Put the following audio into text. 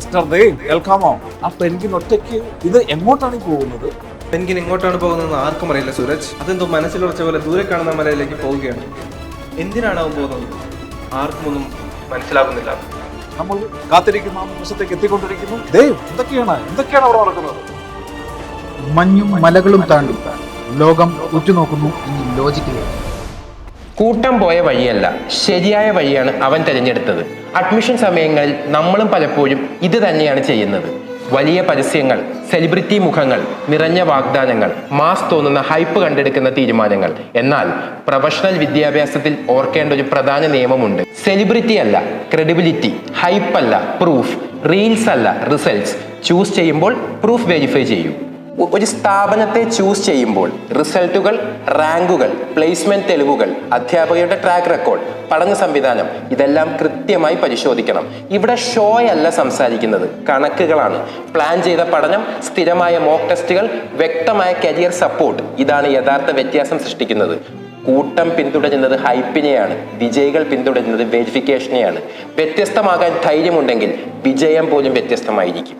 Mister Dev കേൾക്കാമോ? ആ penguin ഒറ്റയ്ക്ക് ഇത് എങ്ങോട്ടാണ് പോകുന്നത്? പെൻഗിൻ എങ്ങോട്ടാണ് പോകുന്നതെന്ന് ആർക്കും അറിയില്ല സൂരജ്. അതെന്തോ മനസ്സിലുറച്ച പോലെ ദൂരെ കാണുന്ന മലയിലേക്ക് പോവുകയാണ്. എന്തിനാണ് അവൻ പോകുന്നത്? ആർക്കും ഒന്നും മനസ്സിലാകുന്നില്ല. നമ്മൾ കാത്തിരിക്കുന്ന ആ നിമിഷത്തേക്ക് എത്തിക്കൊണ്ടിരിക്കുന്നു. ദേവ്, എന്തൊക്കെയാണ് അവിടെ നടക്കുന്നത്? മഞ്ഞും മലകളും താണ്ടി ലോകം ഉറ്റുനോക്കുന്നു ഈ ലോജിക്കിലെ. കൂട്ടം പോയ വഴിയല്ല, ശരിയായ വഴിയാണ് അവൻ തിരഞ്ഞെടുത്തത്. അഡ്മിഷൻ സമയങ്ങളിൽ നമ്മളും പലപ്പോഴും ഇത് തന്നെയാണ് ചെയ്യുന്നത്. വലിയ പരസ്യങ്ങൾ, സെലിബ്രിറ്റി മുഖങ്ങൾ, നിറഞ്ഞ വാഗ്ദാനങ്ങൾ, മാസ് തോന്നുന്ന ഹൈപ്പ് കണ്ടെടുക്കുന്ന തീരുമാനങ്ങൾ. എന്നാൽ പ്രൊഫഷണൽ വിദ്യാഭ്യാസത്തിൽ ഓർക്കേണ്ട ഒരു പ്രധാന നിയമമുണ്ട്. സെലിബ്രിറ്റി അല്ല ക്രെഡിബിലിറ്റി, ഹൈപ്പ് അല്ല പ്രൂഫ്, റീൽസ് അല്ല റിസൾട്ട്സ്. ചൂസ് ചെയ്യുമ്പോൾ പ്രൂഫ് വെരിഫൈ ചെയ്യൂ. ഒരു സ്ഥാപനത്തെ ചൂസ് ചെയ്യുമ്പോൾ റിസൾട്ടുകൾ, റാങ്കുകൾ, പ്ലേസ്മെന്റ് തെളിവുകൾ, അധ്യാപകരുടെ ട്രാക്ക് റെക്കോർഡ്, പഠന സംവിധാനം ഇതെല്ലാം കൃത്യമായി പരിശോധിക്കണം. ഇവിടെ ഷോ അല്ല സംസാരിക്കുന്നത്, കണക്കുകളാണ്. പ്ലാൻ ചെയ്ത പഠനം, സ്ഥിരമായ മോക്ക് ടെസ്റ്റുകൾ, വ്യക്തമായ കരിയർ സപ്പോർട്ട് ഇതാണ് യഥാർത്ഥ വ്യത്യാസം സൃഷ്ടിക്കുന്നത്. കൂട്ടം പിന്തുടരുന്നത് ഹൈപ്പിനെയാണ്, വിജയികൾ പിന്തുടരുന്നത് വെരിഫിക്കേഷനെയാണ്. വ്യത്യസ്തമാകാൻ ധൈര്യമുണ്ടെങ്കിൽ വിജയം പോലും വ്യത്യസ്തമായിരിക്കും.